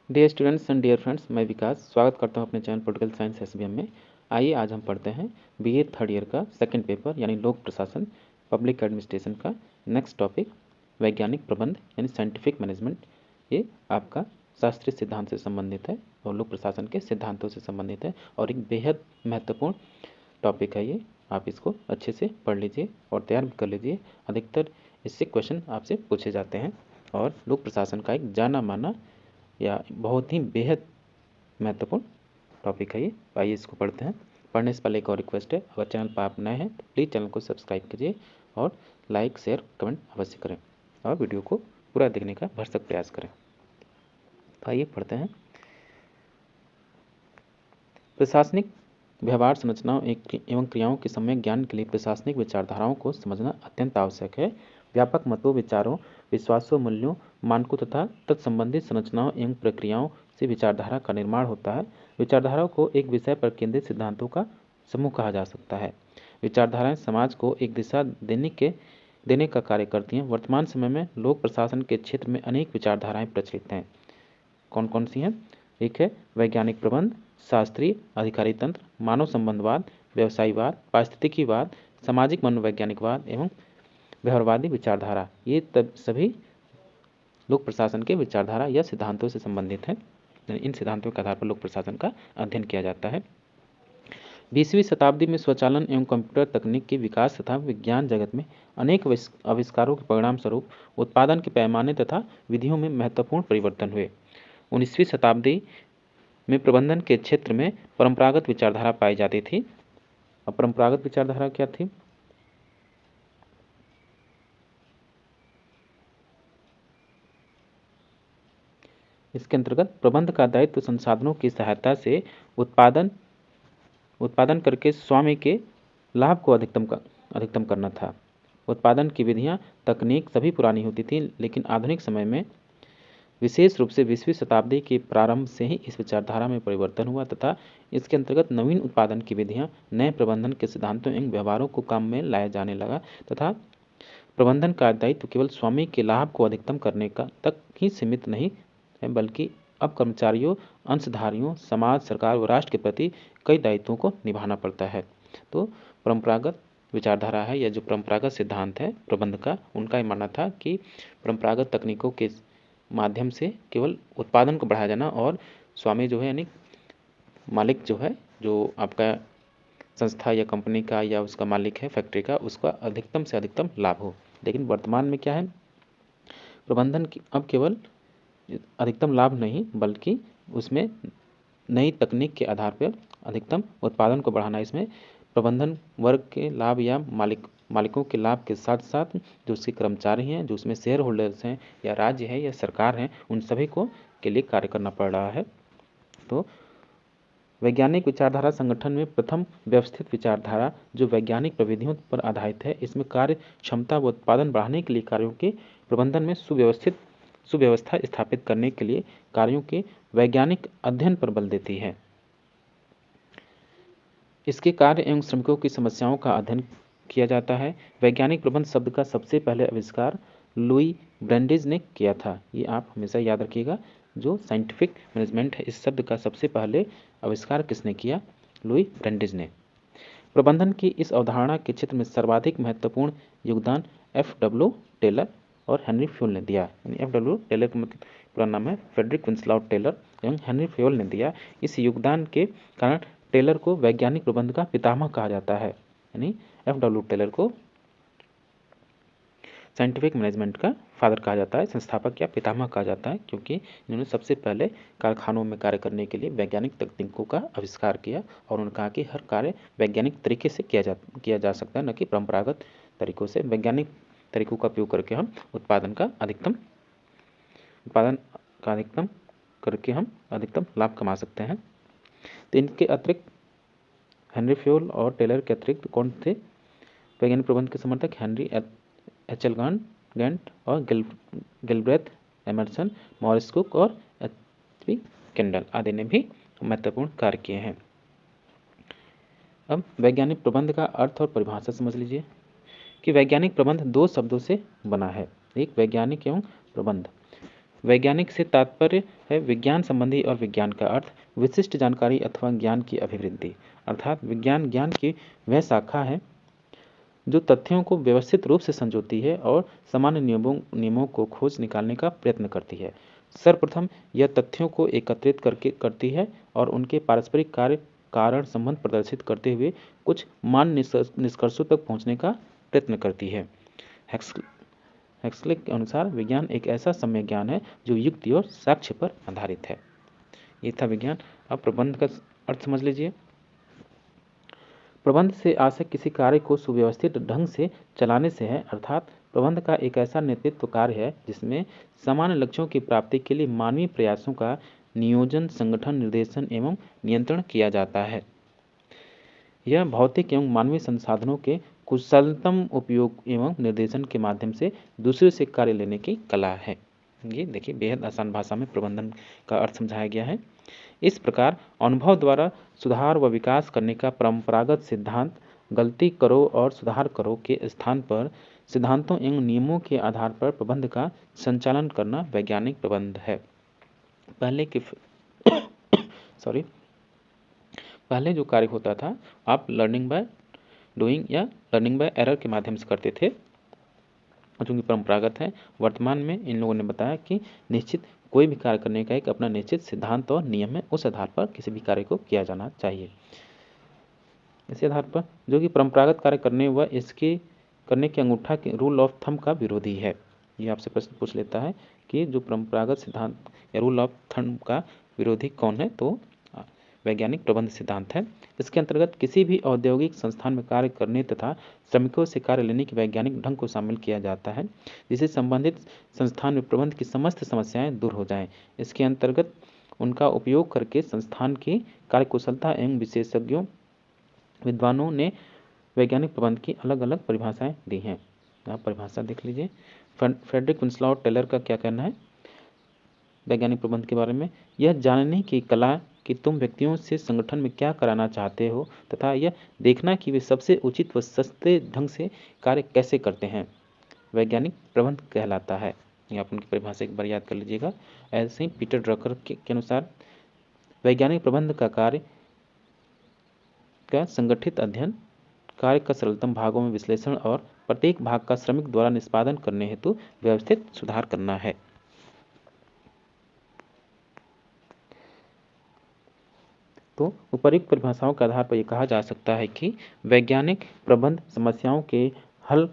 Dear students and dear friends, मैं विकास स्वागत करता हूं अपने चैनल पॉलिटिकल साइंस एसबीएम में। आइए आज हम पढ़ते हैं बीए थर्ड ईयर का सेकंड पेपर यानी लोक प्रशासन पब्लिक एडमिनिस्ट्रेशन का नेक्स्ट टॉपिक वैज्ञानिक प्रबंध यानी साइंटिफिक मैनेजमेंट। ये आपका शास्त्रीय सिद्धांत से संबंधित है और लोक प्रशासन के सिद्धांतों से संबंधित है और एक बेहद महत्वपूर्ण टॉपिक है ये। आप इसको अच्छे से पढ़ लीजिए और तैयार भी कर लीजिए। अधिकतर इससे क्वेश्चन आपसे पूछे जाते हैं और लोक प्रशासन का एक जाना माना या बहुत ही बेहद महत्वपूर्ण टॉपिक है ये। आइए इसको पढ़ते हैं। पढ़ने से पहले एक और रिक्वेस्ट है, अगर चैनल पर आप नए हैं तो प्लीज़ चैनल को सब्सक्राइब कीजिए और लाइक शेयर कमेंट अवश्य करें और वीडियो को पूरा देखने का भरसक प्रयास करें। तो आइए पढ़ते हैं। प्रशासनिक व्यवहार संरचनाओं एवं क्रियाओं के सम्यक ज्ञान के लिए प्रशासनिक विचारधाराओं को समझना अत्यंत आवश्यक है। व्यापक मतों, विचारों, विश्वासों, मूल्यों, मानकों तथा तत्संबंधित संरचनाओं एवं प्रक्रियाओं से विचारधारा का निर्माण होता है। विचारधाराओं को एक विषय पर केंद्रित सिद्धांतों का समूह कहा जा सकता है। विचारधाराएं समाज को एक दिशा देने का कार्य करती हैं। वर्तमान समय में लोक प्रशासन के क्षेत्र में अनेक विचारधाराएं प्रचलित हैं। कौन कौन सी हैं? एक है वैज्ञानिक प्रबंध, शास्त्रीय अधिकारी तंत्र, मानव संबंधवाद, व्यवसायीवाद, पारिस्थितिकीवाद, सामाजिक मनोवैज्ञानिकवाद एवं व्यवहारवादी विचारधारा। ये तब सभी लोक प्रशासन के विचारधारा या सिद्धांतों से संबंधित हैं। इन सिद्धांतों के आधार पर लोक प्रशासन का अध्ययन किया जाता है। 20वीं शताब्दी में स्वचालन एवं कंप्यूटर तकनीक के विकास तथा विज्ञान जगत में अनेक आविष्कारों के परिणाम स्वरूप उत्पादन के पैमाने तथा विधियों में महत्वपूर्ण परिवर्तन हुए। 19वीं शताब्दी में प्रबंधन के क्षेत्र में परंपरागत विचारधारा पाई जाती थी। अब परंपरागत विचारधारा क्या थी? इसके अंतर्गत प्रबंध का दायित्व संसाधनों की सहायता से उत्पादन करके स्वामी के लाभ को अधिकतम करना था। उत्पादन की विधियां, तकनीक सभी पुरानी होती थी, लेकिन आधुनिक समय में विशेष रूप से 20वीं शताब्दी के प्रारंभ से ही इस विचारधारा में परिवर्तन हुआ तथा इसके अंतर्गत नवीन उत्पादन की विधियां, नए प्रबंधन के सिद्धांतों एवं व्यवहारों को काम में लाया जाने लगा तथा प्रबंधन का दायित्व केवल स्वामी के लाभ को अधिकतम करने का तक ही सीमित नहीं है, बल्कि अब कर्मचारियों, अंशधारियों, समाज, सरकार व राष्ट्र के प्रति कई दायित्वों को निभाना पड़ता है। तो परंपरागत विचारधारा है या जो परंपरागत सिद्धांत है प्रबंध का, उनका ये मानना था कि परंपरागत तकनीकों के माध्यम से केवल उत्पादन को बढ़ाया जाना और स्वामी जो है यानी मालिक जो है, जो आपका संस्था या कंपनी का या उसका मालिक है फैक्ट्री का, उसका अधिकतम से अधिकतम लाभ हो। लेकिन वर्तमान में क्या है, प्रबंधन की अब केवल अधिकतम लाभ नहीं बल्कि उसमें नई तकनीक के आधार पर अधिकतम उत्पादन को बढ़ाना। इसमें प्रबंधन वर्ग के लाभ या मालिकों के लाभ के साथ साथ जो उसके कर्मचारी हैं, जो उसमें शेयर होल्डर्स हैं या राज्य है या सरकार हैं, उन सभी को के लिए कार्य करना पड़ रहा है। तो वैज्ञानिक विचारधारा संगठन में प्रथम व्यवस्थित विचारधारा जो वैज्ञानिक प्रविधियों पर आधारित है, इसमें कार्य क्षमता व उत्पादन बढ़ाने के लिए कार्यों के प्रबंधन में सुव्यवस्था स्थापित करने के लिए कार्यों के वैज्ञानिक अध्ययन पर बल देती है। इसके कार्य एवं श्रमिकों की समस्याओं का अध्ययन किया जाता है। वैज्ञानिक प्रबंध शब्द का सबसे पहले आविष्कार लुई ब्रैंडिज ने किया था। ये आप हमेशा याद रखिएगा। जो साइंटिफिक मैनेजमेंट है, इस शब्द का सबसे पहले आविष्कार किसने किया? लुई ब्रैंडिज ने। प्रबंधन की इस अवधारणा के क्षेत्र में सर्वाधिक महत्वपूर्ण योगदान F.W. टेलर और हेनरी फ्योल ने दिया। F.W. टेलर का मतलब पूरा नाम है फ्रेडरिक विंसलाउ टेलर एवं हेनरी फ्योल ने दिया। इस योगदान के कारण टेलर को वैज्ञानिक प्रबंध का पितामह कहा जाता है। यानी F.W. टेलर को साइंटिफिक मैनेजमेंट का फादर कहा जाता है, संस्थापक या पितामह कहा जाता है, क्योंकि इन्होंने सबसे पहले कारखानों में कार्य करने के लिए वैज्ञानिक तकनीकों का आविष्कार किया और उन्होंने कहा कि हर कार्य वैज्ञानिक तरीके से किया जा सकता है, न कि परंपरागत तरीकों से। वैज्ञानिक तरीकों का उपयोग करके हम उत्पादन का अधिकतम लाभ कमा सकते हैं। तो इनके अतिरिक्त हेनरी फ्योल और टेलर के अतिरिक्त कौन थे वैज्ञानिक प्रबंध के समर्थक? Henry HL. गैंट और गिलब्रेथ एमर्सन, मॉरिस कुक और एच.पी. केंडल आदि ने भी महत्वपूर्ण कार्य किए हैं। अब वैज्ञानिक प्रबंध का अर्थ और परिभाषा समझ लीजिए कि वैज्ञानिक प्रबंध दो शब्दों से बना है। एक वैज्ञानिक एवं प्रबंध। वैज्ञानिक से तात्पर्य है विज्ञान संबंधी और विज्ञान का अर्थ विशिष्ट जानकारी अथवा ज्ञान की अभिवृद्धि। अर्थात विज्ञान ज्ञान की वह शाखा है जो तथ्यों को व्यवस्थित रूप से संजोती है और सामान्य नियमों को खोज निकालने का प्रयत्न करती है। सर्वप्रथम यह तथ्यों को एकत्रित करती है और उनके पारस्परिक कार्य कारण संबंध प्रदर्शित करते हुए कुछ मान्य निष्कर्षों तक पहुंचने का प्रयत्न करती है। हेक्सले के अनुसार विज्ञान एक ऐसा सम्यक ज्ञान है जो युक्ति और साक्ष्य पर आधारित है। ये था विज्ञान। अब प्रबंध का अर्थ समझ लीजिए। प्रबंध से आशय किसी कार्य को सुव्यवस्थित ढंग से चलाने से है। अर्थात प्रबंध का एक ऐसा नेतृत्व कार्य है जिसमें सामान्य लक्ष्यों की प्राप्ति के लिए मानवीय प्रयासों का नियोजन, संगठन, निर्देशन एवं नियंत्रण किया जाता है। यह भौतिक एवं मानवीय संसाधनों के कुशलतम उपयोग एवं निर्देशन के माध्यम से दूसरे से कार्य लेने की कला है। ये देखिए बेहद आसान भाषा में प्रबंधन का अर्थ समझाया गया है। इस प्रकार अनुभव द्वारा सुधार व विकास करने का परंपरागत सिद्धांत गलती करो और सुधार करो के स्थान पर सिद्धांतों एवं नियमों के आधार पर प्रबंध का संचालन करना वैज्ञानिक प्रबंध है। पहले जो कार्य होता था आप लर्निंग बाय डूइंग या लर्निंग बाय एरर के माध्यम से करते थे, जो कि परंपरागत है। वर्तमान में इन लोगों ने बताया कि निश्चित कोई भी कार्य करने का एक अपना निश्चित सिद्धांत और नियम है, उस आधार पर किसी भी कार्य को किया जाना चाहिए। इसी आधार पर जो कि परंपरागत कार्य करने व इसके करने के अंगूठा के रूल ऑफ थंब का विरोधी है। ये आपसे प्रश्न पूछ लेता है कि जो परंपरागत सिद्धांत या रूल ऑफ थंब का विरोधी कौन है, तो वैज्ञानिक प्रबंध सिद्धांत है। इसके अंतर्गत किसी भी औद्योगिक संस्थान में कार्य करने तथा श्रमिकों से कार्य लेने के वैज्ञानिक ढंग को शामिल किया जाता है, जिससे संबंधित संस्थान में प्रबंध की समस्त समस्याएं दूर हो जाएं। इसके अंतर्गत उनका उपयोग करके संस्थान की कार्यकुशलता एवं विशेषज्ञों विद्वानों ने वैज्ञानिक प्रबंध की अलग अलग परिभाषाएं दी हैं। आप परिभाषा देख लीजिए। फ्रेडरिक विंसलॉ टेलर का क्या कहना है वैज्ञानिक प्रबंध के बारे में? यह जानने की कला कि तुम व्यक्तियों से संगठन में क्या कराना चाहते हो तथा यह देखना कि वे सबसे उचित व सस्ते ढंग से कार्य कैसे करते हैं, वैज्ञानिक प्रबंध कहलाता है। ये आप उनकी परिभाषा एक बार याद कर लीजिएगा। ऐसे ही पीटर ड्रकर के अनुसार वैज्ञानिक प्रबंध का कार्य का संगठित अध्ययन, कार्य का सरलतम भागों में विश्लेषण और प्रत्येक भाग का श्रमिक द्वारा निष्पादन करने हेतु व्यवस्थित सुधार करना है। तो उपयुक्त परिभाषाओं के आधार पर यह कहा जा सकता है कि वैज्ञानिक प्रबंध समस्याओं के हल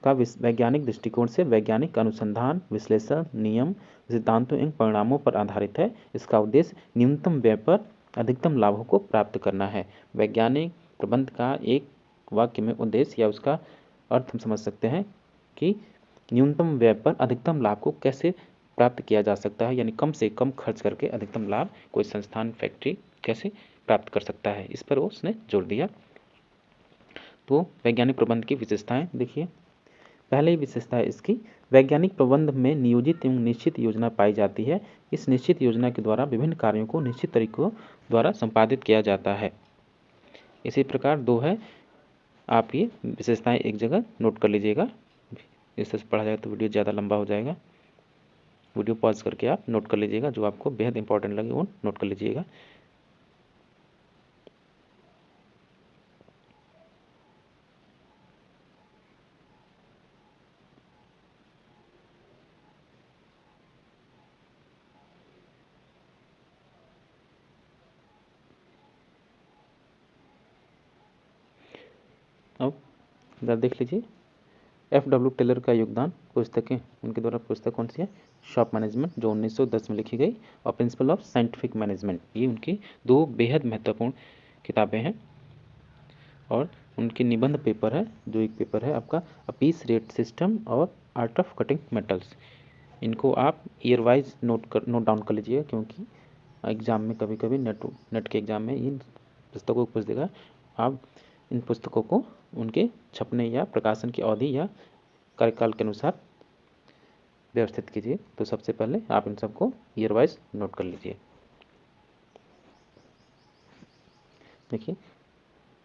का वैज्ञानिक दृष्टिकोण से वैज्ञानिक अनुसंधान, विश्लेषण, नियम, सिद्धांतों एवं परिणामों पर आधारित है। इसका उद्देश्य न्यूनतम व्यय पर अधिकतम लाभों को प्राप्त करना है। वैज्ञानिक प्रबंध का एक वाक्य में उद्देश्य या उसका अर्थ हम समझ सकते हैं कि न्यूनतम व्यय पर अधिकतम लाभ को कैसे प्राप्त किया जा सकता है, यानी कम से कम खर्च करके अधिकतम लाभ कोई संस्थान, फैक्ट्री कैसे प्राप्त कर सकता है, इस पर उसने जोर दिया। तो वैज्ञानिक प्रबंध की विशेषताएं देखिए। पहले ही विशेषता है इसकी, वैज्ञानिक प्रबंध में नियोजित एवं निश्चित योजना पाई जाती है। इस निश्चित योजना के द्वारा विभिन्न कार्यों को निश्चित तरीकों द्वारा संपादित किया जाता है। इसी प्रकार दो है, आप ये विशेषताएं एक जगह नोट कर लीजिएगा। इससे पढ़ा जाएगा तो वीडियो ज़्यादा लंबा हो जाएगा। वीडियो पॉज करके आप नोट कर लीजिएगा, जो आपको बेहद इंपॉर्टेंट लगे वो नोट कर लीजिएगा। अब इधर देख लीजिए, F.W. टेलर का योगदान पुस्तकें, उनके द्वारा पुस्तक कौन सी है? शॉप मैनेजमेंट, जो 1910 में लिखी गई, और प्रिंसिपल ऑफ साइंटिफिक मैनेजमेंट। ये उनकी दो बेहद महत्वपूर्ण किताबें हैं। और उनके निबंध पेपर है, जो एक पेपर है आपका अ पीस रेट सिस्टम और आर्ट ऑफ कटिंग मेटल्स। इनको आप ईयर वाइज नोट डाउन कर लीजिएगा, क्योंकि एग्जाम में कभी कभी नेट के एग्जाम में इन पुस्तकों को पूछ देगा। आप इन पुस्तकों को उनके छपने या प्रकाशन की अवधि या कार्यकाल के अनुसार व्यवस्थित कीजिए। तो सबसे पहले आप इन सबको ईयर वाइज नोट कर लीजिए। देखिए,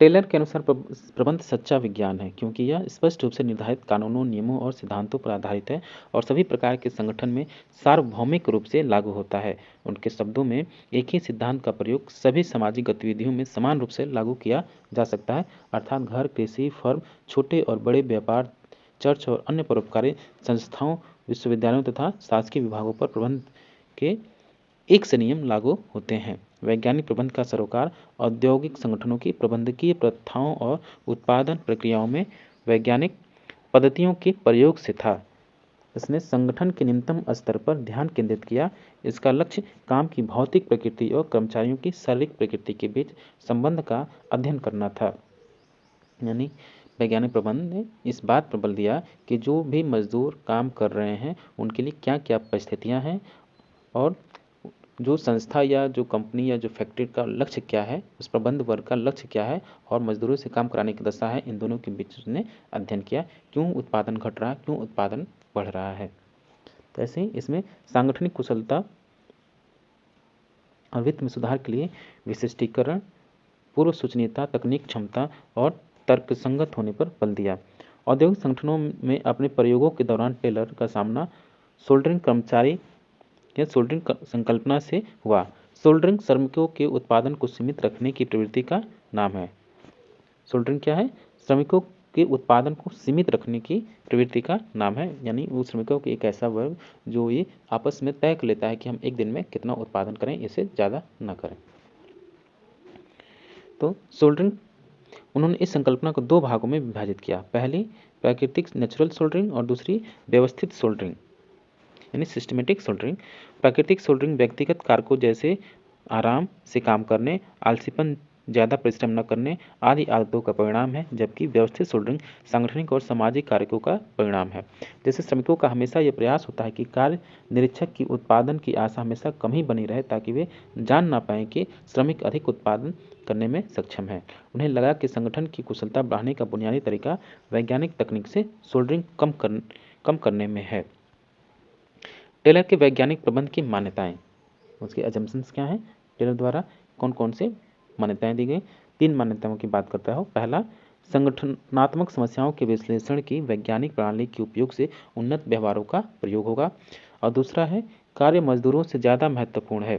टेलर के अनुसार प्रबंध सच्चा विज्ञान है क्योंकि यह स्पष्ट रूप से निर्धारित कानूनों, नियमों और सिद्धांतों पर आधारित है और सभी प्रकार के संगठन में सार्वभौमिक रूप से लागू होता है। उनके शब्दों में, एक ही सिद्धांत का प्रयोग सभी सामाजिक गतिविधियों में समान रूप से लागू किया जा सकता है, अर्थात घर, कृषि, फर्म, छोटे और बड़े व्यापार, चर्च और अन्य परोपकारी संस्थाओं, विश्वविद्यालयों तथा शासकीय विभागों पर प्रबंध के एक से नियम लागू होते हैं। वैज्ञानिक प्रबंध का सरोकार औद्योगिक संगठनों की प्रबंधकीय प्रथाओं और उत्पादन प्रक्रियाओं में वैज्ञानिक पद्धतियों के प्रयोग से था। इसने संगठन के निम्नतम स्तर पर ध्यान केंद्रित किया। इसका लक्ष्य काम की भौतिक प्रकृति और कर्मचारियों की शारीरिक प्रकृति के बीच संबंध का अध्ययन करना था। यानी वैज्ञानिक प्रबंध ने इस बात पर बल दिया कि जो भी मजदूर काम कर रहे हैं उनके लिए क्या क्या परिस्थितियां हैं और जो संस्था या जो कंपनी या जो फैक्ट्री का लक्ष्य क्या है, उस प्रबंध वर्ग का लक्ष्य क्या है और मजदूरों से काम कराने की दशा है, इन दोनों के बीच उसने अध्ययन किया। क्यों उत्पादन घट रहा है, क्यों उत्पादन बढ़ रहा है। तो ऐसे ही इसमें सांगठनिक कुशलता और वित्त में सुधार के लिए विशिष्टीकरण, पूर्व सूचनीयता, तकनीक क्षमता और तर्कसंगत होने पर बल दिया। औद्योगिक संगठनों में अपने प्रयोगों के दौरान टेलर का सामना सोल्डरिंग कर्मचारी या सोल्डरिंग संकल्पना से हुआ। सोल्डरिंग श्रमिकों के उत्पादन को सीमित रखने की प्रवृत्ति का नाम है। सोल्डरिंग क्या है? श्रमिकों के उत्पादन को सीमित रखने की प्रवृत्ति का नाम है। यानी वो श्रमिकों के एक ऐसा वर्ग जो ये आपस में तय कर लेता है कि हम एक दिन में कितना उत्पादन करें, इससे ज़्यादा न करें। तो सोल्डरिंग, उन्होंने इस संकल्पना को दो भागों में विभाजित किया। पहली प्राकृतिक नेचुरल सोल्डरिंग और दूसरी व्यवस्थित सोल्डरिंग यानी सिस्टमेटिक सोल्डरिंग। प्राकृतिक सोल्डरिंग व्यक्तिगत कारकों जैसे आराम से काम करने, आलसीपन, ज़्यादा परिश्रम न करने आदि आदतों का परिणाम है, जबकि व्यवस्थित सोल्डरिंग सांगठनिक और सामाजिक कारकों का परिणाम है। जैसे श्रमिकों का हमेशा यह प्रयास होता है कि कार्य निरीक्षक की उत्पादन की आशा हमेशा कम ही बनी रहे ताकि वे जान ना पाएं कि श्रमिक अधिक उत्पादन करने में सक्षम है। उन्हें लगा कि संगठन की कुशलता बढ़ाने का बुनियादी तरीका वैज्ञानिक तकनीक से सोल्डरिंग कम करने में है। टेलर के वैज्ञानिक प्रबंध की मान्यताएं, उसके अजम्पशंस क्या हैं, टेलर द्वारा कौन कौन से मान्यताएं दी गई। 3 मान्यताओं की बात करता हूँ। पहला, संगठनात्मक समस्याओं के विश्लेषण की वैज्ञानिक प्रणाली के उपयोग से उन्नत व्यवहारों का प्रयोग होगा। और दूसरा है, कार्य मजदूरों से ज़्यादा महत्वपूर्ण है,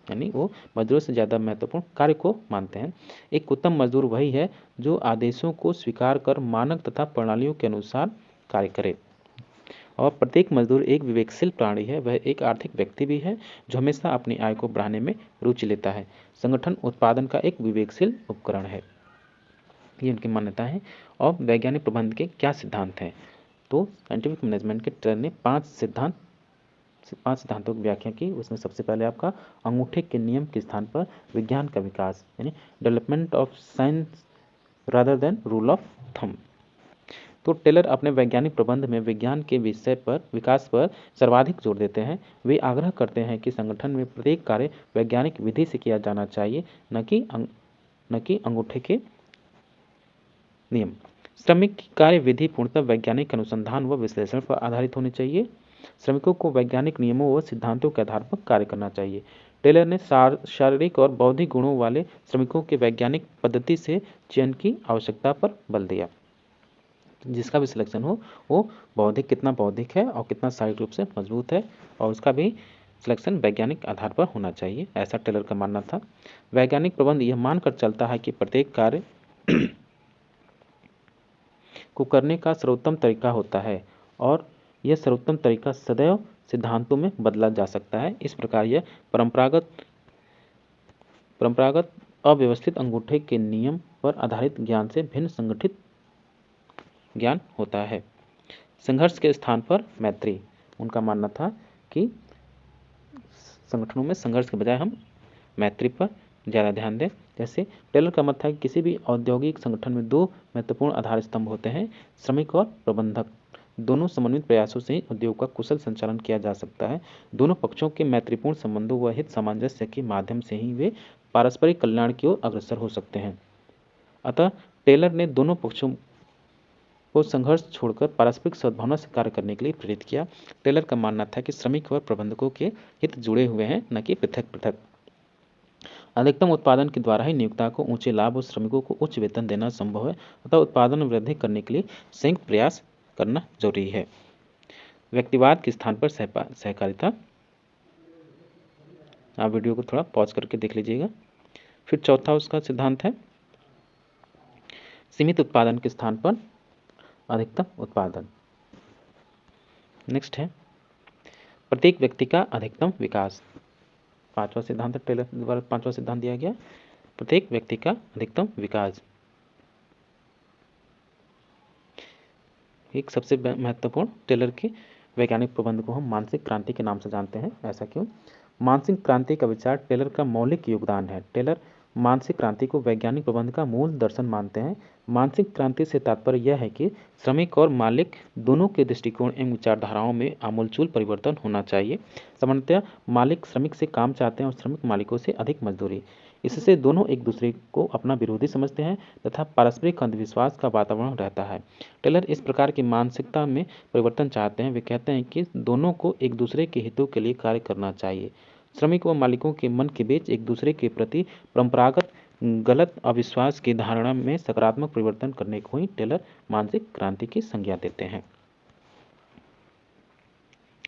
यानी वो मजदूरों से ज़्यादा महत्वपूर्ण कार्य को मानते हैं। एक उत्तम मजदूर वही है जो आदेशों को स्वीकार कर मानक तथा प्रणालियों के अनुसार कार्य करे। और प्रत्येक मजदूर एक विवेकशील प्राणी है, वह एक आर्थिक व्यक्ति भी है जो हमेशा अपनी आय को बढ़ाने में रुचि लेता है। संगठन उत्पादन का एक विवेकशील उपकरण है। ये उनकी मान्यता है। और वैज्ञानिक प्रबंध के क्या सिद्धांत हैं, तो साइंटिफिक मैनेजमेंट के टेलर ने 5 सिद्धांतों की व्याख्या की। उसमें सबसे पहले आपका अंगूठे के नियम के स्थान पर विज्ञान का विकास, यानी development of science rather than rule of thumb. तो टेलर अपने वैज्ञानिक प्रबंध में विज्ञान के विकास पर सर्वाधिक जोर देते हैं। वे आग्रह करते हैं कि संगठन में प्रत्येक कार्य वैज्ञानिक विधि से किया जाना चाहिए, न कि अंगूठे के नियम। श्रमिक की कार्य विधि पूर्णतः वैज्ञानिक अनुसंधान व विश्लेषण पर आधारित होनी चाहिए। श्रमिकों को वैज्ञानिक नियमों व सिद्धांतों के आधार पर कार्य करना चाहिए। टेलर ने शारीरिक और बौद्धिक गुणों वाले श्रमिकों के वैज्ञानिक पद्धति से चयन की आवश्यकता पर बल दिया। जिसका भी सिलेक्शन हो वो कितना बौद्धिक है और कितना शारीरिक रूप से मजबूत है, और उसका भी सिलेक्शन वैज्ञानिक आधार पर होना चाहिए, ऐसा टेलर का मानना था। वैज्ञानिक प्रबंध यह मानकर चलता है कि प्रत्येक कार्य को करने का सर्वोत्तम तरीका होता है और यह सर्वोत्तम तरीका सदैव सिद्धांतों में बदला जा सकता है। इस प्रकार यह परंपरागत अव्यवस्थित अंगूठे के नियम पर आधारित ज्ञान से भिन्न संगठित ज्ञान होता है। संघर्ष के स्थान पर मैत्री, उनका मानना था कि संगठनों में संघर्ष के बजाय हम मैत्री पर ज़्यादा ध्यान दें। जैसे टेलर का मत था कि किसी भी औद्योगिक संगठन में 2 महत्वपूर्ण आधार स्तंभ होते हैं, श्रमिक और प्रबंधक। दोनों समन्वित प्रयासों से ही उद्योग का कुशल संचालन किया जा सकता है। दोनों पक्षों के मैत्रीपूर्ण संबंधों व हित सामंजस्य के माध्यम से ही वे पारस्परिक कल्याण की ओर अग्रसर हो सकते हैं। अतः टेलर ने दोनों पक्षों को संघर्ष छोड़कर पारस्परिक सद्भावना से कार्य करने के लिए प्रेरित किया। टेलर का मानना था कि श्रमिक और प्रबंधकों के हित जुड़े हुए हैं, न कि पृथक पृथक। अधिकतम उत्पादन के द्वारा ही नियोक्ता को ऊंचे लाभ और श्रमिकों को उच्च वेतन देना संभव है, अतः उत्पादन में वृद्धि करने के लिए संयुक्त प्रयास करना जरूरी है। व्यक्तिवाद के स्थान पर सहकारिता। आप वीडियो को थोड़ा पॉज करके देख लीजिएगा। फिर चौथा उसका सिद्धांत है सीमित उत्पादन के स्थान पर अधिकतम उत्पादन। नेक्स्ट है प्रत्येक व्यक्ति का अधिकतम विकास। पांचवा सिद्धांत टेलर द्वारा पांचवा सिद्धांत दिया गया, प्रत्येक व्यक्ति का अधिकतम विकास। एक सबसे महत्वपूर्ण टेलर के वैज्ञानिक प्रबंध को हम मानसिक क्रांति के नाम से जानते हैं। ऐसा क्यों? मानसिक क्रांति का विचार टेलर का मौलिक योगदान है। टेलर मानसिक क्रांति को वैज्ञानिक प्रबंध का मूल दर्शन मानते हैं। मानसिक क्रांति से तात्पर्य यह है कि श्रमिक और मालिक दोनों के दृष्टिकोण एवं विचारधाराओं में आमूलचूल परिवर्तन होना चाहिए। सामान्यतः मालिक श्रमिक से काम चाहते हैं और श्रमिक मालिकों से अधिक मजदूरी। इससे दोनों एक दूसरे को अपना विरोधी समझते हैं तथा पारस्परिक अंधविश्वास का वातावरण रहता है। टेलर इस प्रकार की मानसिकता में परिवर्तन चाहते हैं। वे कहते हैं कि दोनों को एक दूसरे के हितों के लिए कार्य करना चाहिए। श्रमिक व मालिकों के मन के बीच एक दूसरे के प्रति परंपरागत गलत अविश्वास की धारणा में सकारात्मक परिवर्तन करने को ही टेलर मानसिक क्रांति की संज्ञा देते हैं।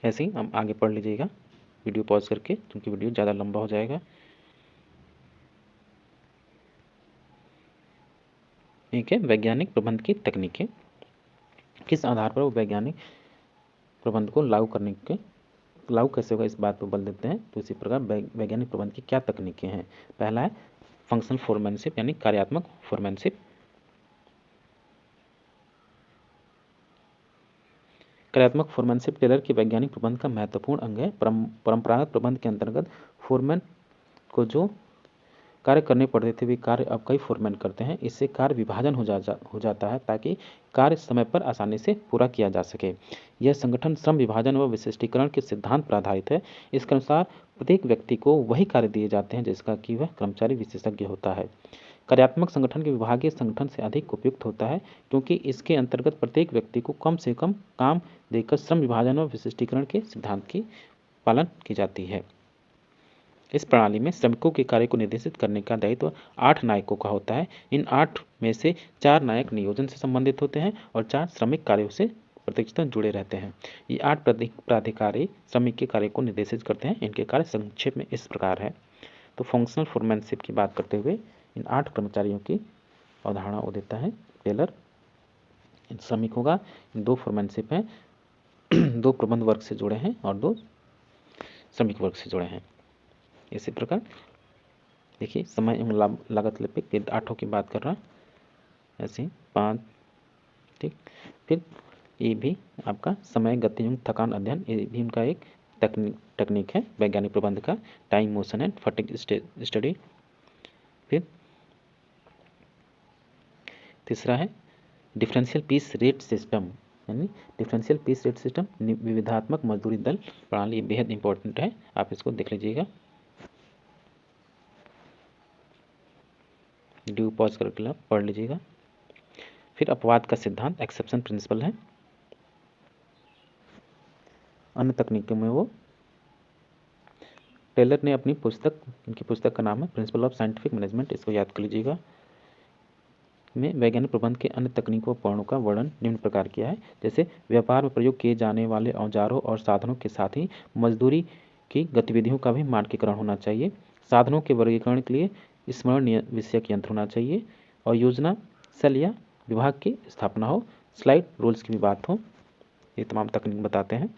ऐसे ही हम आगे पढ़ लीजिएगा वीडियो पॉज करके, क्योंकि वीडियो ज़्यादा लंबा हो जाएगा। एक है वैज्ञानिक प्रबंध की तकनीकें। किस आधार पर वो वैज्ञानिक प्रबंध को लागू कैसे होगा इस बात पर बल देते हैं। तो इसी प्रकार वैज्ञानिक प्रबंध की क्या तकनीकें हैं। पहला है फंक्शनल फोरमैनशिप यानी कार्यात्मक फोरमैनशिप। कार्यात्मक फोरमैनशिप टेलर के वैज्ञानिक प्रबंध का महत्वपूर्ण अंग है। परंपरागत प्रबंध के अंतर्गत फोरमैन को जो कार्य करने पड़ते थे वे कार्य अब कई फोरमैन करते हैं। इससे कार्य विभाजन हो जाता है ताकि कार्य समय पर आसानी से पूरा किया जा सके। यह संगठन श्रम विभाजन व विशिष्टीकरण के सिद्धांत पर आधारित है। इसके अनुसार प्रत्येक व्यक्ति को वही कार्य दिए जाते हैं जिसका कि वह कर्मचारी विशेषज्ञ होता है। कार्यात्मक संगठन के विभागीय संगठन से अधिक उपयुक्त होता है क्योंकि इसके अंतर्गत प्रत्येक व्यक्ति को कम से कम काम देकर श्रम विभाजन और विशिष्टीकरण के सिद्धांत की पालन की जाती है। इस प्रणाली में श्रमिकों के कार्य को निर्देशित करने का दायित्व 8 नायकों का होता है। इन 8 में से 4 नायक नियोजन से संबंधित होते हैं और 4 श्रमिक कार्यों से प्रत्यक्षतः जुड़े रहते हैं। ये 8 प्राधिकारी श्रमिक के कार्य को निर्देशित करते हैं। इनके कार्य संक्षेप में इस प्रकार है। तो फंक्शनल फोरमैनशिप की बात करते हुए इन 8 कर्मचारियों की अवधारणा वो देता है टेलर। इन श्रमिक होगा, 2 फोरमैनशिप हैं, 2 प्रबंध वर्ग से जुड़े हैं और 2 श्रमिक वर्ग से जुड़े हैं। इसी प्रकार देखिए समय एवं लागत लिपिक 8 की बात कर रहा, ऐसे 5 ठीक। फिर ये भी आपका समय गति एवं थकान अध्ययन, ये भी उनका एक तकनीक है वैज्ञानिक प्रबंध का। Time motion and fatigue study. फिर तीसरा है डिफरेंशियल पीस रेट सिस्टम, यानी डिफरेंशियल पीस रेट सिस्टम विविधात्मक मजदूरी दल प्रणाली। बेहद इंपॉर्टेंट है, आप इसको देख लीजिएगा। वीडियो पॉज करके पढ़ लीजिएगा। फिर अपवाद का सिद्धांत एक्सेप्शन प्रिंसिपल है। अन्य तकनीकों में वो टेलर ने अपनी इनकी पुस्तक का नाम है प्रिंसिपल ऑफ साइंटिफिक मैनेजमेंट, इसको याद कर लीजिएगा। में वैज्ञानिक प्रबंध के अन्य तकनीकों पहलुओं का वर्णन निम्न प्रकार किया है। जैसे व्यापार में प्रयोग किए जाने वाले औजारों और साधनों के साथ ही मजदूरी की गतिविधियों का भी मानकीकरण होना चाहिए। साधनों के वर्गीकरण के लिए स्मरण विषयक यंत्र होना चाहिए और योजना सेल या विभाग की स्थापना हो। स्लाइड रूल्स की भी बात हो। ये तमाम तकनीक बताते हैं।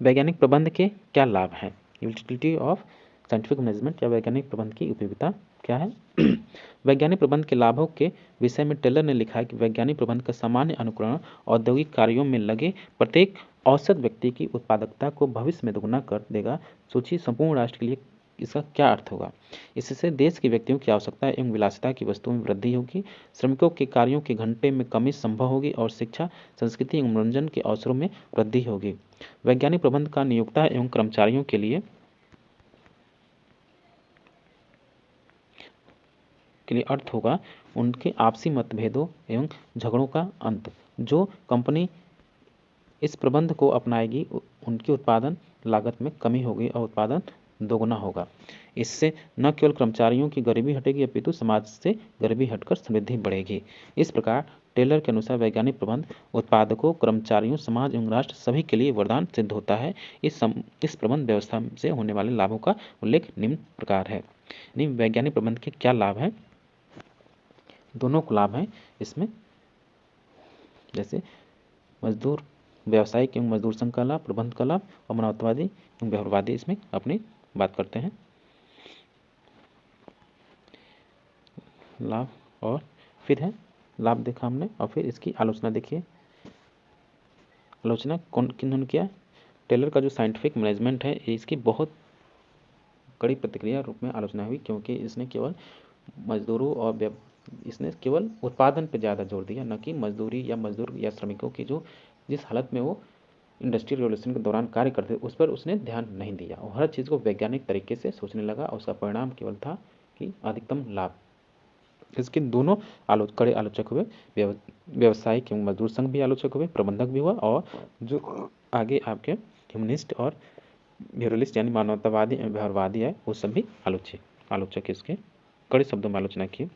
वैज्ञानिक प्रबंध के क्या लाभ हैं। यूटिलिटी ऑफ साइंटिफिक मैनेजमेंट या वैज्ञानिक प्रबंध की उपयोगिता क्या है। वैज्ञानिक प्रबंध के लाभों के विषय में टेलर ने लिखा है कि वैज्ञानिक प्रबंध का सामान्य अनुकरण औद्योगिक कार्यों में लगे प्रत्येक औसत व्यक्ति की उत्पादकता को भविष्य में दोगुना कर देगा। सोचिए संपूर्ण राष्ट्र के लिए इसका क्या अर्थ होगा। इससे देश के व्यक्तियों की आवश्यकता एवं विलासिता की वस्तुओं में वृद्धि होगी, श्रमिकों के कार्यों के घंटे में कमी संभव होगी और शिक्षा, संस्कृति एवं मनोरंजन के अवसरों में वृद्धि होगी। वैज्ञानिक प्रबंध का नियोक्ता एवं कर्मचारियों के लिए अर्थ होगा उनके आपसी मतभेदों एवं झगड़ों का अंत। जो कंपनी इस प्रबंध को अपनाएगी उनकी उत्पादन लागत में कमी होगी और उत्पादन दोगुना होगा। इससे न केवल कर्मचारियों की गरीबी हटेगी अपितु समाज से गरीबी हटकर समृद्धि बढ़ेगी। इस प्रकार टेलर के अनुसार वैज्ञानिक प्रबंध उत्पादकों, कर्मचारियों, समाज एवं राष्ट्र सभी के लिए वरदान सिद्ध होता है। इस प्रबंध व्यवस्था से होने वाले लाभों का उल्लेख निम्न प्रकार है। वैज्ञानिक प्रबंध के क्या लाभ हैं? दोनों को लाभ हैं इसमें। जैसे मजदूर, व्यावसायिक एवं मजदूर संघ का लाभ, प्रबंध का लाभ और मानवतावादी एवं व्यवहारवादी इसमें अपनी बात करते हैं। लाभ और फिर है लाभ देखा हमने, और फिर इसकी आलोचना देखिए। आलोचना किन्होंने किया? टेलर का जो साइंटिफिक मैनेजमेंट है इसकी बहुत कड़ी प्रतिक्रिया रूप में आलोचना हुई, क्योंकि इसने केवल मजदूरों और इसने केवल उत्पादन पर ज़्यादा जोर दिया, न कि मजदूरी या मजदूर या श्रमिकों की जो जिस हालत में वो इंडस्ट्रियल रेवोल्यूशन के दौरान कार्य करते उस पर उसने ध्यान नहीं दिया और हर चीज़ को वैज्ञानिक तरीके से सोचने लगा, और उसका परिणाम केवल था कि अधिकतम लाभ। इसके दोनों कड़े आलोचक हुए, व्यवसायिक एवं मजदूर संघ भी आलोचक हुए, प्रबंधक भी हुआ, और जो आगे आपके ह्यूमनिस्ट और बिहेवियरलिस्ट यानी मानवतावादी व्यवहारवादी है वो सब भी आलोचक इसके कड़े शब्दों में आलोचना की।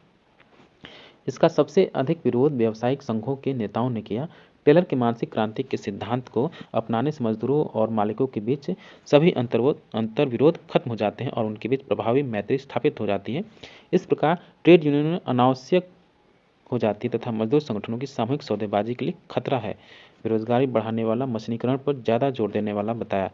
इसका सबसे अधिक विरोध व्यावसायिक संघों के नेताओं ने किया। टेलर के मानसिक क्रांति के सिद्धांत को अपनाने से मजदूरों और मालिकों के बीच सभी अंतर्विरोध खत्म हो जाते हैं और उनके बीच प्रभावी मैत्री स्थापित हो जाती है। इस प्रकार ट्रेड यूनियन अनावश्यक हो जाती है तथा मजदूर संगठनों की सामूहिक सौदेबाजी के लिए खतरा है। बेरोजगारी बढ़ाने वाला, मशीनीकरण पर ज़्यादा जोर देने वाला बताया।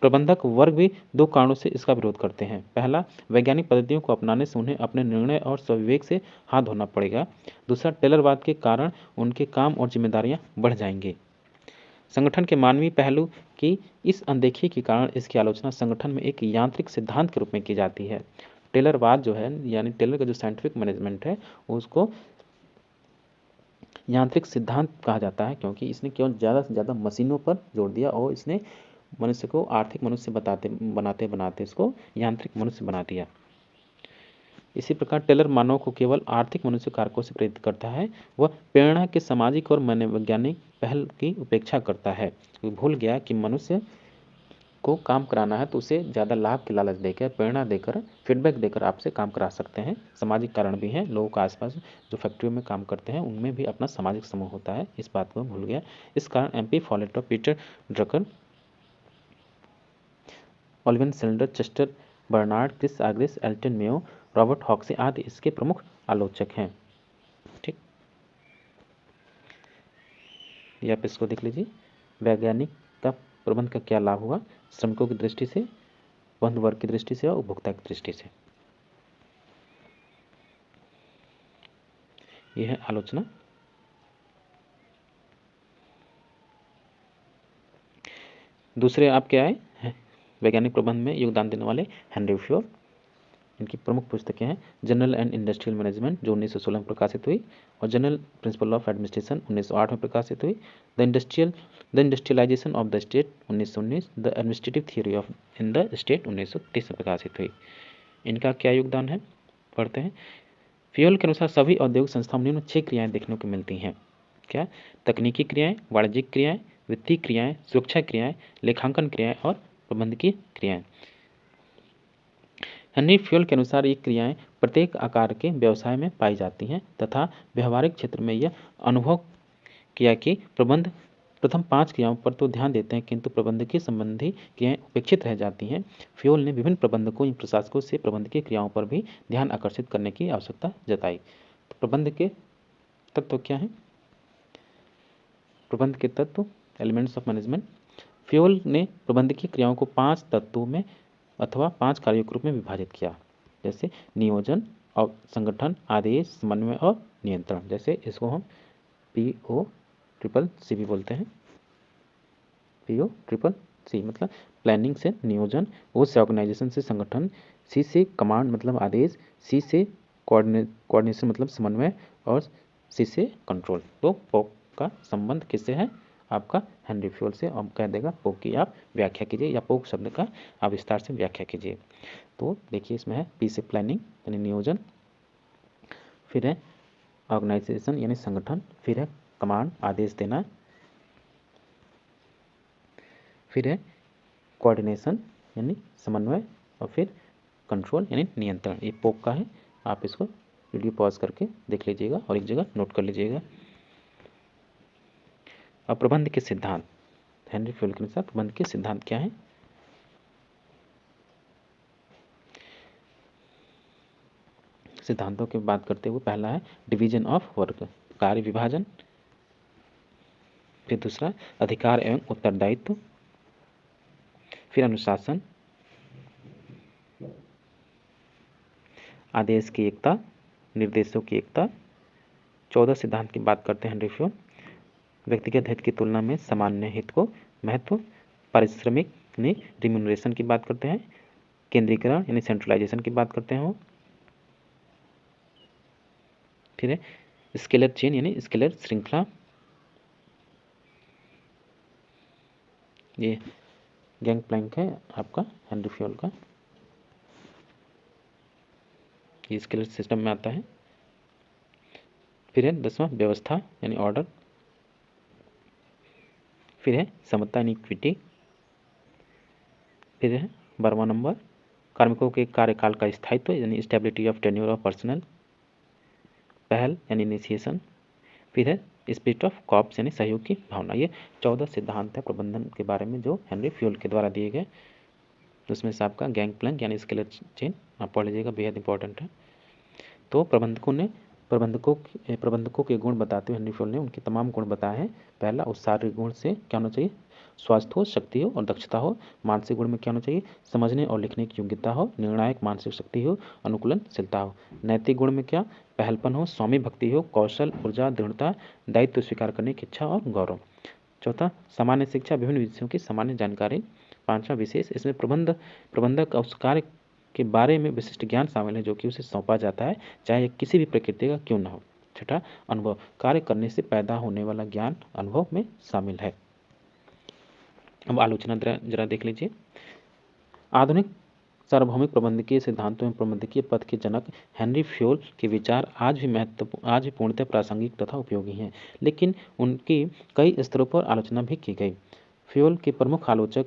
प्रबंधक वर्ग भी दो कारणों से इसका विरोध करते हैं। पहला, वैज्ञानिक पद्धतियों को अपनाने से उन्हें अपने निर्णय और स्वविवेक से हाथ धोना पड़ेगा। दूसरा, टेलरवाद के कारण उनके काम और जिम्मेदारियां बढ़ जाएंगी। संगठन के मानवीय पहलू की इस अनदेखी के कारण इसकी आलोचना संगठन में एक यांत्रिक सिद्धांत के रूप में की जाती है। टेलरवाद जो है यानी टेलर का जो साइंटिफिक मैनेजमेंट है उसको यांत्रिक सिद्धांत कहा जाता है, क्योंकि इसने केवल ज़्यादा से ज़्यादा मशीनों पर जोर दिया और इसने मनुष्य को आर्थिक मनुष्य बनाते बनाते इसको यांत्रिक मनुष्य बना दिया। इसी प्रकार टेलर मानव को केवल आर्थिक मनुष्य कारकों से प्रेरित करता है। वह प्रेरणा के सामाजिक और मनोवैज्ञानिक पहल की उपेक्षा करता है। भूल गया कि मनुष्य को काम कराना है तो उसे ज़्यादा लाभ की लालच देकर, प्रेरणा देकर, फीडबैक देकर आपसे काम करा सकते हैं। सामाजिक कारण भी हैं, लोगों के आसपास जो फैक्ट्रियों में काम करते हैं उनमें भी अपना सामाजिक समूह होता है, इस बात को भूल गया। इस कारण MP फॉलेट और Peter Drucker, Oliver Sheldon, Chester Barnard, Chris Argyris, Elton Mayo, Robert Hoxie आदि इसके प्रमुख आलोचक हैं। ठीक, ये आप इसको देख लीजिए। वैज्ञानिक का प्रबंध का क्या लाभ हुआ श्रमिकों की दृष्टि से, बंध वर्ग की दृष्टि से और उपभोक्ता की दृष्टि से। यह है आलोचना। दूसरे आप क्या है वैज्ञानिक प्रबंध में योगदान देने वाले हेनरी फ्योल। इनकी प्रमुख पुस्तकें हैं जनरल एंड इंडस्ट्रियल मैनेजमेंट जो 1916 में प्रकाशित हुई, और जनरल प्रिंसिपल ऑफ एडमिनिस्ट्रेशन 1908 में प्रकाशित हुई, the industrialization of the state 1919, the administrative theory of in the state 1930 में प्रकाशित हुई। इनका क्या योगदान है पढ़ते हैं। फ्योल के अनुसार सभी औद्योगिक संस्थाओं में निम्न 6 क्रियाएं देखने को मिलती हैं। क्या? तकनीकी क्रियाएं, वाणिज्यिक क्रियाएं, वित्तीय क्रियाएं, सुरक्षा क्रियाएं, लेखांकन क्रियाएं और प्रबंधकीय क्रियाएं। हेनरी फ्योल के अनुसार ये क्रियाएं प्रत्येक आकार के व्यवसाय में पाई जाती हैं तथा व्यवहारिक क्षेत्र में यह अनुभव किया कि प्रबंध प्रथम 5 क्रियाओं पर तो ध्यान देते हैं किंतु प्रबंधकीय संबंधी क्रियाएं उपेक्षित रह जाती हैं। फ्योल ने विभिन्न प्रबंधकों या प्रशासकों से प्रबंधकीय क्रियाओं पर भी ध्यान आकर्षित करने की आवश्यकता जताई। तो प्रबंध के तत्व क्या हैं? प्रबंध के तत्व, एलिमेंट्स ऑफ मैनेजमेंट। फ्योल ने प्रबंधकीय क्रियाओं को 5 तत्वों में अथवा 5 कार्यों के रूप में विभाजित किया, जैसे नियोजन और संगठन, आदेश, समन्वय और नियंत्रण। जैसे इसको हम POCC भी बोलते हैं। POCC मतलब प्लानिंग से नियोजन, O से ऑर्गेनाइजेशन से संगठन, C से कमांड मतलब आदेश, C से कोऑर्डिनेशन मतलब समन्वय और C से कंट्रोल। तो POC का संबंध किससे है? आपका हेनरी फ्योल से। अब कह देगा पोक की आप व्याख्या कीजिए या पोक शब्द का आप विस्तार से व्याख्या कीजिए। तो देखिए इसमें है P से प्लानिंग यानी नियोजन, फिर है ऑर्गेनाइजेशन यानी संगठन, फिर है कमांड आदेश देना, फिर है कोऑर्डिनेशन यानी समन्वय, और फिर कंट्रोल यानी नियंत्रण, ये पोक का है। आप इसको वीडियो पॉज करके देख लीजिएगा और एक जगह नोट कर लीजिएगा। अब प्रबंध के सिद्धांत, हेनरी फ्यूल के अनुसार प्रबंध के सिद्धांत क्या है? सिद्धांतों की बात करते हुए पहला है डिवीजन ऑफ वर्क, कार्य विभाजन। फिर दूसरा अधिकार एवं उत्तरदायित्व। फिर अनुशासन, आदेश की एकता, निर्देशों की एकता। 14 सिद्धांत की बात करते हैं हेनरी फ्यूल। व्यक्तिगत हित की तुलना में सामान्य हित को महत्व। पारिश्रमिक यानी रिम्यूनरेशन की बात करते हैं। केंद्रीकरण यानी सेंट्रलाइजेशन की बात करते हैं वो। फिर है स्केलर चेन यानी स्केलर श्रृंखला। ये गैंग प्लैंक है आपका हेनरी फ्यूल का, ये स्केलर सिस्टम में आता है। फिर है 10वां व्यवस्था यानी ऑर्डर। फिर है समता यानी इक्विटी। फिर है 12वां नंबर कार्मिकों के कार्यकाल का स्थायित्व यानी stability of tenure of personal. पहल यानी इनिशिएशन। फिर है स्पिरिट ऑफ कॉर्प्स यानी सहयोग की भावना। ये 14 सिद्धांत है प्रबंधन के बारे में जो हेनरी फ्यूल के द्वारा दिए गए। उसमें से आपका गैंग प्लैंक यानी स्केलर चेन आप पढ़ लीजिएगा, बेहद इंपॉर्टेंट है। तो प्रबंधकों के गुण बताते हुए हेनरी फ्यूल ने उनके तमाम गुण बताए हैं। पहला, उस शारीरिक गुण से क्या होना चाहिए? स्वास्थ्य हो, शक्ति हो और दक्षता हो। मानसिक गुण में क्या होना चाहिए? समझने और लिखने की योग्यता हो, निर्णायक मानसिक शक्ति हो, अनुकूलनशीलता हो। नैतिक गुण में क्या? पहलपन हो, स्वामी भक्ति हो, कौशल, ऊर्जा, दृढ़ता, दायित्व स्वीकार करने की इच्छा और गौरव। चौथा, सामान्य शिक्षा, विभिन्न विषयों की सामान्य जानकारी। पांचवा, विशेष, इसमें प्रबंधक उस कार्य के बारे में विशिष्ट ज्ञान शामिल है जो कि उसे सौंपा जाता है, चाहे किसी भी प्रकृति का क्यों न हो। छठा, अनुभव, कार्य करने से पैदा होने वाला ज्ञान अनुभव में शामिल है। अब आलोचना जरा देख लीजिए। आधुनिक सार्वभौमिक प्रबंधकीय सिद्धांतों में प्रबंधकीय पथ के जनक हेनरी फ्यूल के विचार आज भी पूर्णतः प्रासंगिक तथा उपयोगी हैं, लेकिन उनकी कई स्तरों पर आलोचना भी की गई। फ्यूल के प्रमुख आलोचक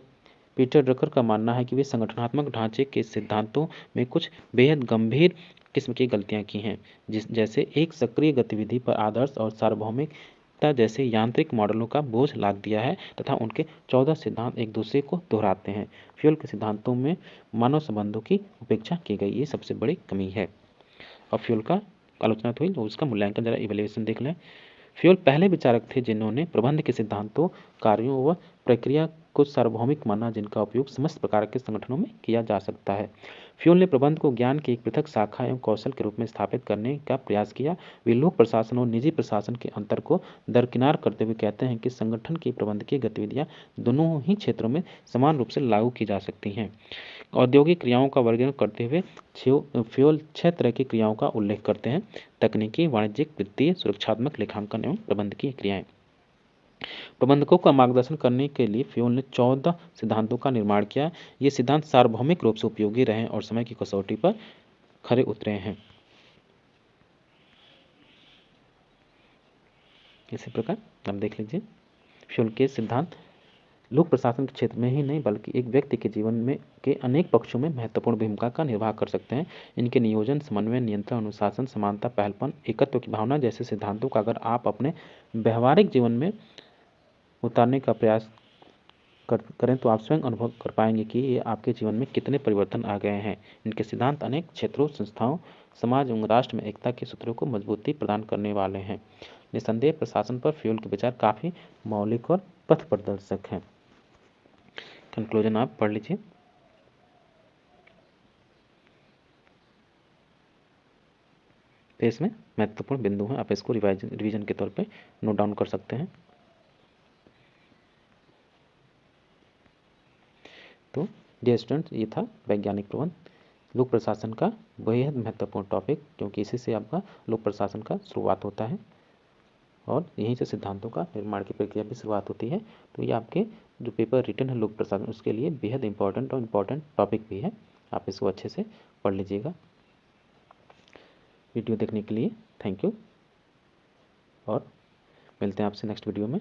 पीटर ड्रकर का मानना है कि वे संगठनात्मक ढांचे के सिद्धांतों में कुछ बेहद गंभीर किस्म की गलतियां की हैं, जैसे एक सक्रिय गतिविधि पर आदर्श और सार्वभौमिकता जैसे यांत्रिक मॉडलों का बोझ लाद दिया है तथा उनके 14 सिद्धांत एक दूसरे को दोहराते हैं। फ्यूल के सिद्धांतों में मानव संबंधों की उपेक्षा की गई, ये सबसे बड़ी कमी है। और फ्यूल का आलोचना हुई तो उसका मूल्यांकन जरा इवैल्यूएशन देख लें। फ्यूल पहले विचारक थे जिन्होंने प्रबंध के सिद्धांतों, कार्यों व प्रक्रिया को सार्वभौमिक माना जिनका उपयोग समस्त प्रकार के संगठनों में किया जा सकता है। फ्यूल ने प्रबंध को ज्ञान की एक पृथक शाखा एवं कौशल के रूप में स्थापित करने का प्रयास किया। वे लोक प्रशासन और निजी प्रशासन के अंतर को दरकिनार करते हुए कहते हैं कि संगठन की प्रबंधकीय गतिविधियां दोनों ही क्षेत्रों में समान रूप से लागू की जा सकती हैं। औद्योगिक क्रियाओं का वर्गीकरण करते हुए फ्यूल 6 तरह की क्रियाओं का उल्लेख करते हैं: तकनीकी, वाणिज्यिक, वित्तीय, सुरक्षात्मक, लेखांकन एवं प्रबंधकीय क्रियाएं। प्रबंधकों का मार्गदर्शन करने के लिए फ्यूल ने 14 सिद्धांतों का निर्माण किया। ये सिद्धांत सार्वभौमिक रूप से उपयोगी रहे और समय की कसौटी पर खरे उतरे हैं। इसी प्रकार आप देख लीजिए, फ्यूल के सिद्धांत लोक प्रशासन के क्षेत्र में ही नहीं बल्कि एक व्यक्ति के जीवन में के अनेक पक्षों में महत्वपूर्ण भूमिका का निर्वाह कर सकते हैं। इनके नियोजन, समन्वय, नियंत्रण, अनुशासन, समानता, पहलपन, एकत्व की भावना जैसे सिद्धांतों का अगर आप अपने व्यवहारिक जीवन में उतारने का प्रयास करें तो आप स्वयं अनुभव कर पाएंगे कि ये आपके जीवन में कितने परिवर्तन आ गए हैं। इनके सिद्धांत अनेक क्षेत्रों, संस्थाओं, समाज एवं राष्ट्र में एकता के सूत्रों को मजबूती प्रदान करने वाले हैं। निसंदेह प्रशासन पर फ्यूल के विचार काफी मौलिक और पथ प्रदर्शक हैं। कंक्लूजन आप पढ़ लीजिए। तो इसमें महत्वपूर्ण बिंदु हैं, आप इसको रिवीजन के तौर पे नोट डाउन कर सकते हैं। तो डियर स्टूडेंट्स, ये था वैज्ञानिक प्रबंध, लोक प्रशासन का बेहद महत्वपूर्ण टॉपिक, क्योंकि इसी से आपका लोक प्रशासन का शुरुआत होता है और यहीं से सिद्धांतों का निर्माण की प्रक्रिया भी शुरुआत होती है। तो ये आपके जो पेपर रिटन है लोक प्रशासन, उसके लिए बेहद इंपॉर्टेंट और इम्पॉर्टेंट टॉपिक भी है। आप इसको अच्छे से पढ़ लीजिएगा। वीडियो देखने के लिए थैंक यू और मिलते हैं आपसे नेक्स्ट वीडियो में।